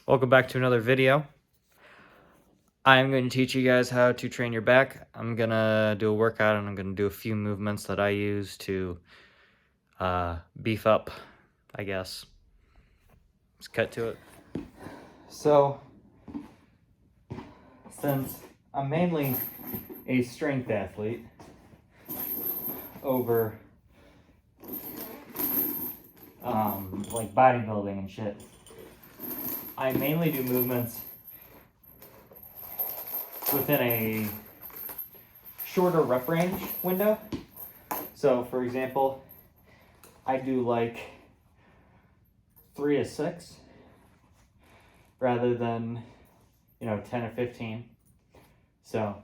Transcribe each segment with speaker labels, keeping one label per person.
Speaker 1: Welcome back to another video. I'm going to teach you guys how to train your back. I'm going to do a workout and I'm going to do a few movements that I use to beef up, I guess. Let's cut to it. So, since I'm mainly a strength athlete over like bodybuilding and shit, I mainly do movements within a shorter rep range window. So for example, I do like 3 to 6 rather than 10 or 15. So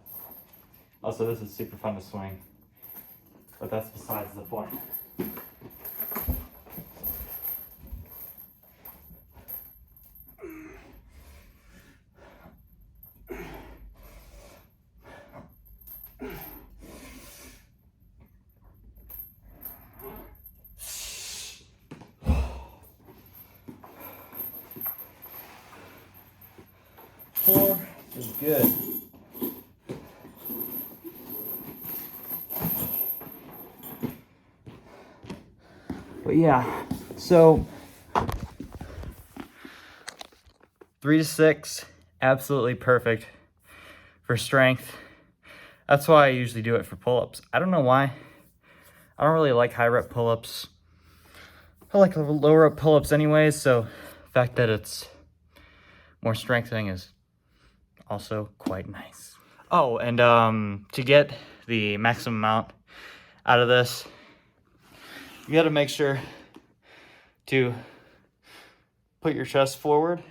Speaker 1: also this is super fun to swing, but that's besides the point. Four is good. But yeah, so 3 to 6, absolutely perfect for strength. That's why I usually do it for pull-ups. I don't know why. I don't really like high rep pull-ups. I like low rep pull-ups anyways, so the fact that it's more strengthening is also quite nice. Oh, and to get the maximum amount out of this, you gotta make sure to put your chest forward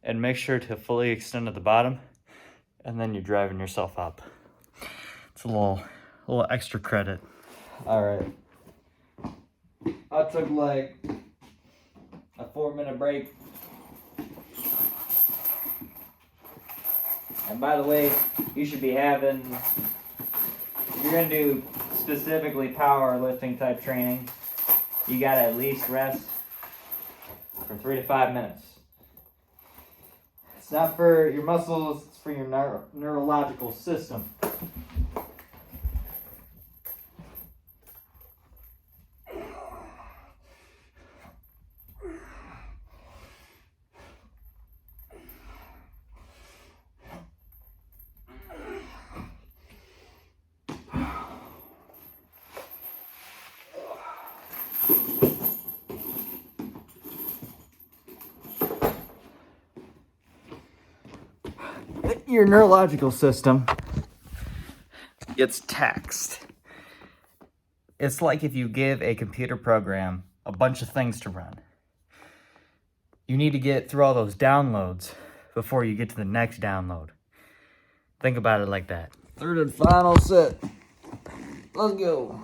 Speaker 1: and make sure to fully extend at the bottom, and then you're driving yourself up. It's a little extra credit. All right. I took like a 4-minute break. And by the way, you should be having, if you're gonna do specifically powerlifting type training, you gotta at least rest for 3 to 5 minutes. It's not for your muscles, it's for your neurological system. Your neurological system gets taxed. It's like if you give a computer program a bunch of things to run. You need to get through all those downloads before you get to the next download. Think about it like that. Third and final set. Let's go.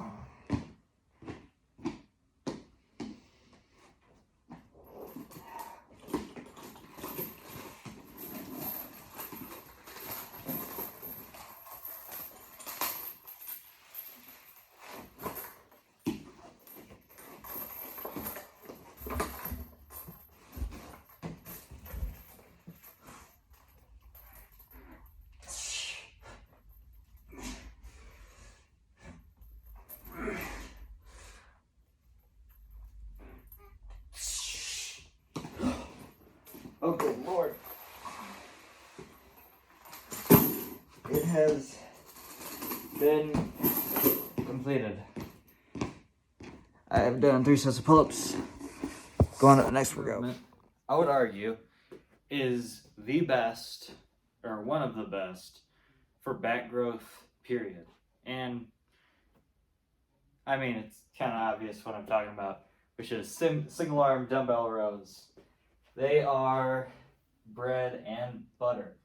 Speaker 1: Oh, good Lord. It has been completed. I have done 3 sets of pull-ups. Going to the next workout. I would argue is the best, or one of the best, for back growth, period. And, I mean, it's kind of obvious what I'm talking about, which is single arm dumbbell rows. They are bread and butter.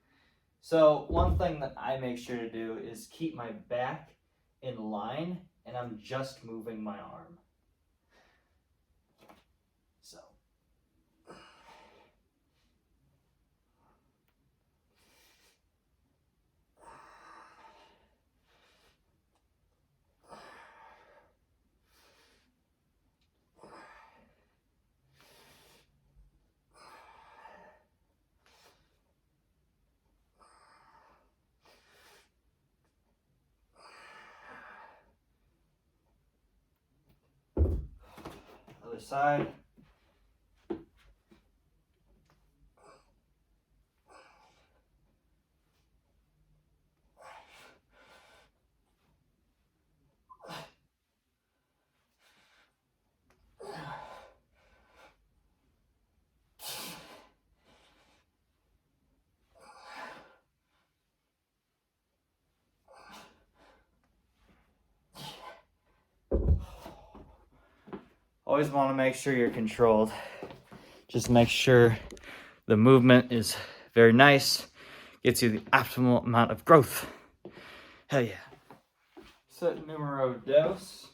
Speaker 1: So one thing that I make sure to do is keep my back in line, and I'm just moving my arm. So. Other side. Always want to make sure you're controlled. Just make sure the movement is very nice, gets you the optimal amount of growth. Hell yeah. Set numero dos.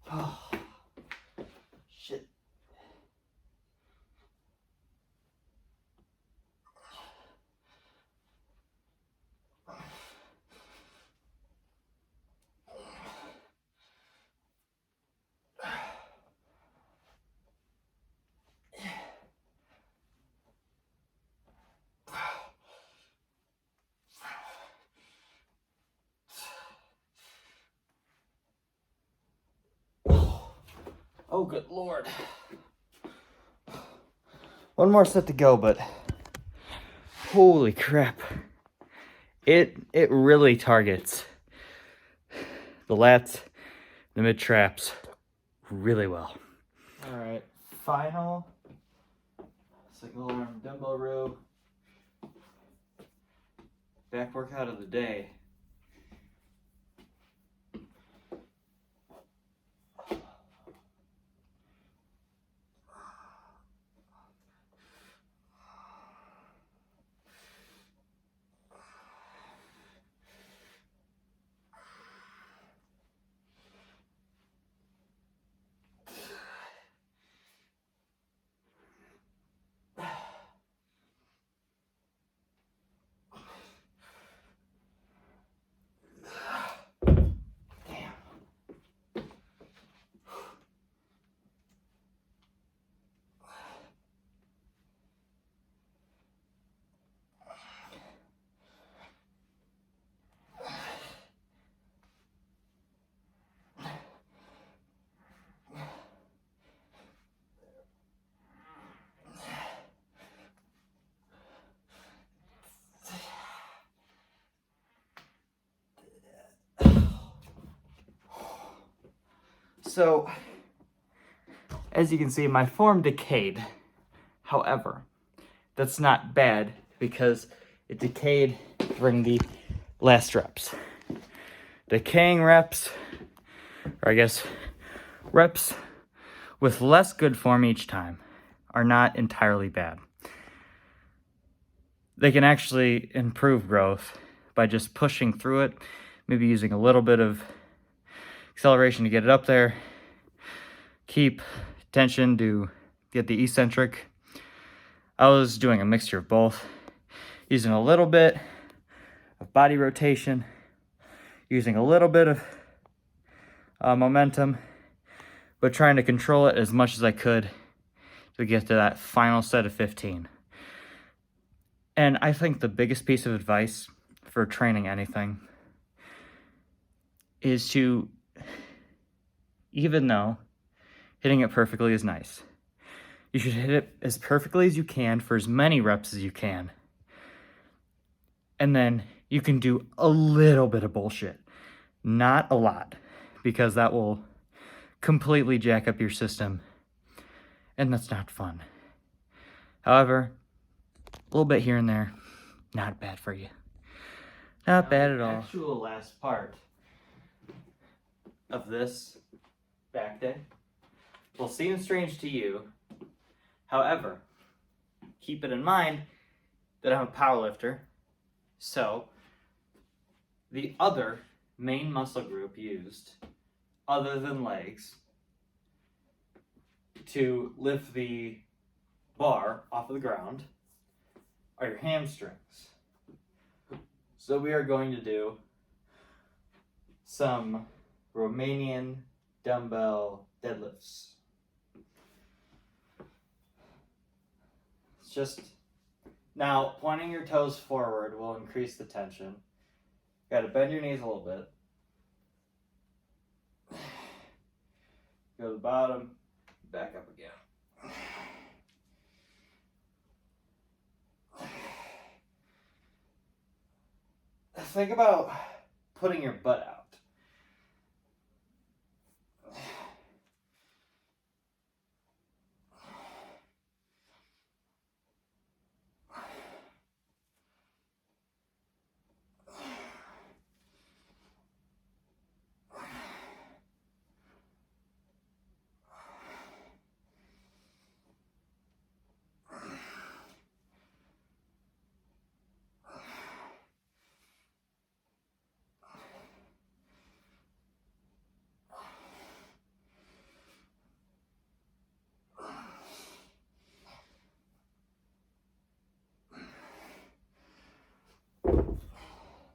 Speaker 1: Oh, shit. Oh, good Lord. One more set to go, but holy crap. It really targets the lats, the mid traps really well. All right, final single arm dumbbell row. Back workout of the day. So, as you can see, my form decayed. However, that's not bad because it decayed during the last reps. Decaying reps, or I guess reps with less good form each time, are not entirely bad. They can actually improve growth by just pushing through it, maybe using a little bit of acceleration to get it up there, keep tension to get the eccentric. I was doing a mixture of both, using a little bit of body rotation, using a little bit of momentum, but trying to control it as much as I could to get to that final set of 15. And I think the biggest piece of advice for training anything is to, even though hitting it perfectly is nice, you should hit it as perfectly as you can for as many reps as you can. And then you can do a little bit of bullshit. Not a lot, because that will completely jack up your system. And that's not fun. However, a little bit here and there, not bad for you. Not bad at all. The actual last part of this back day will seem strange to you. However, keep it in mind that I'm a powerlifter, so the other main muscle group used, other than legs, to lift the bar off of the ground are your hamstrings. So we are going to do some Romanian dumbbell deadlifts. It's just, now pointing your toes forward will increase the tension. You gotta bend your knees a little bit. Go to the bottom, back up again. Think about putting your butt out.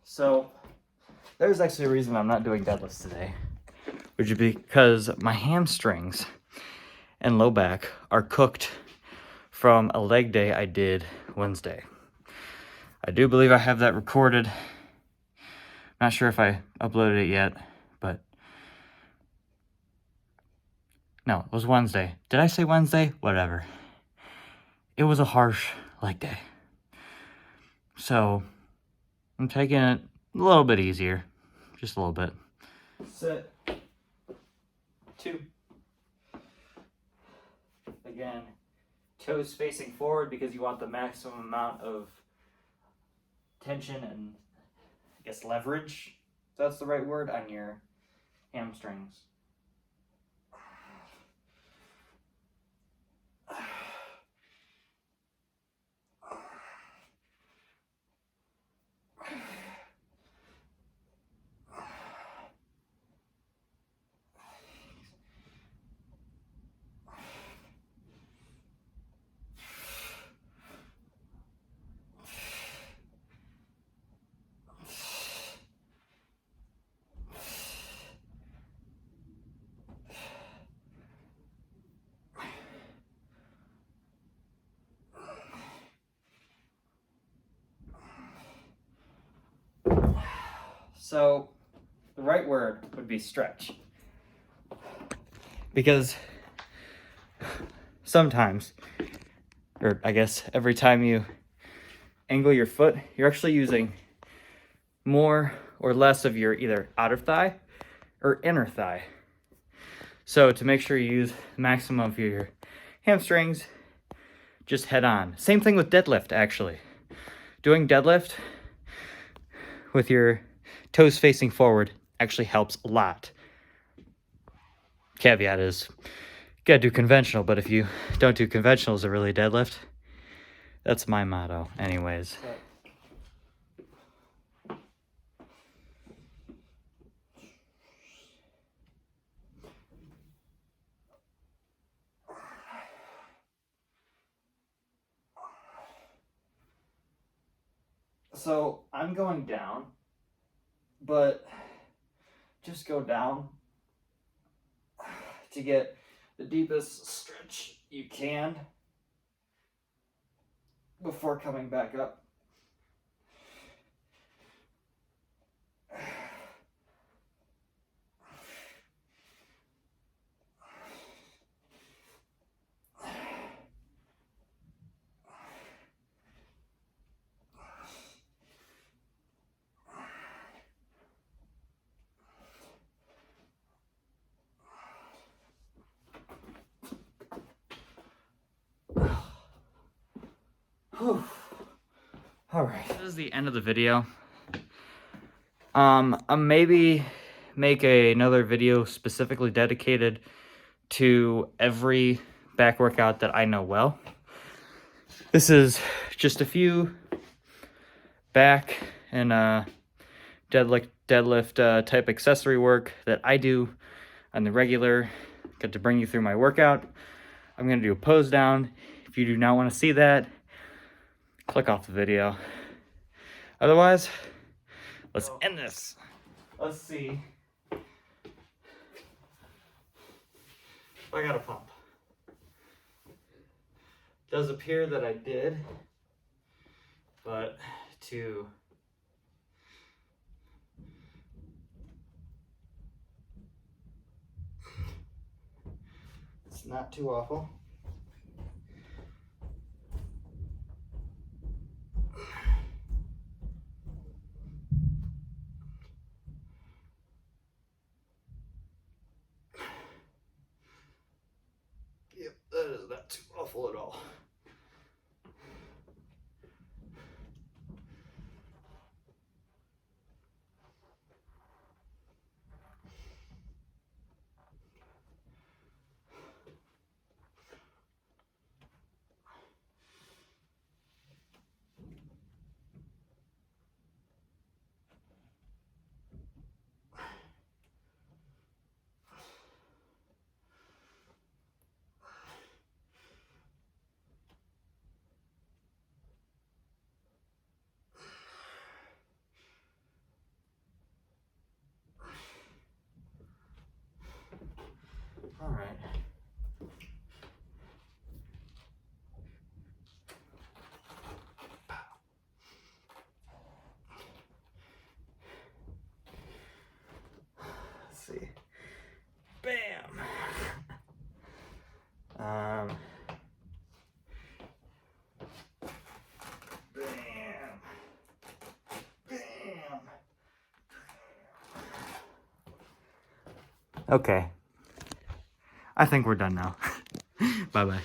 Speaker 1: So there's actually a reason I'm not doing deadlifts today, which is because my hamstrings and low back are cooked from a leg day I did Wednesday. I do believe I have that recorded. Not sure if I uploaded it yet, but no, it was Wednesday. Did I say Wednesday? Whatever. It was a harsh leg day. So I'm taking it a little bit easier, just a little bit. Sit. 2. Again, toes facing forward because you want the maximum amount of tension and, I guess, leverage, if that's the right word, on your hamstrings. So the right word would be stretch. Because sometimes, or I guess every time you angle your foot, you're actually using more or less of your either outer thigh or inner thigh. So to make sure you use the maximum of your hamstrings, just head on. Same thing with deadlift, actually. Doing deadlift with your toes facing forward actually helps a lot. Caveat is, you gotta do conventional, but if you don't do conventional, is it really deadlift? That's my motto, anyways. So I'm going down, but just go down to get the deepest stretch you can before coming back up. All right, this is the end of the video. I'll maybe make another video specifically dedicated to every back workout that I know well. This is just a few back and deadlift type accessory work that I do on the regular. Got to bring you through my workout. I'm gonna do a pose down. If you do not want to see that, click off the video. Otherwise, let's end this. Let's see if I got a pump. Does appear that I did, but it's not too awful. Yep, that is not too awful at all. All right. Let's see. Bam. Bam. Bam. Okay. I think we're done now. Bye-bye.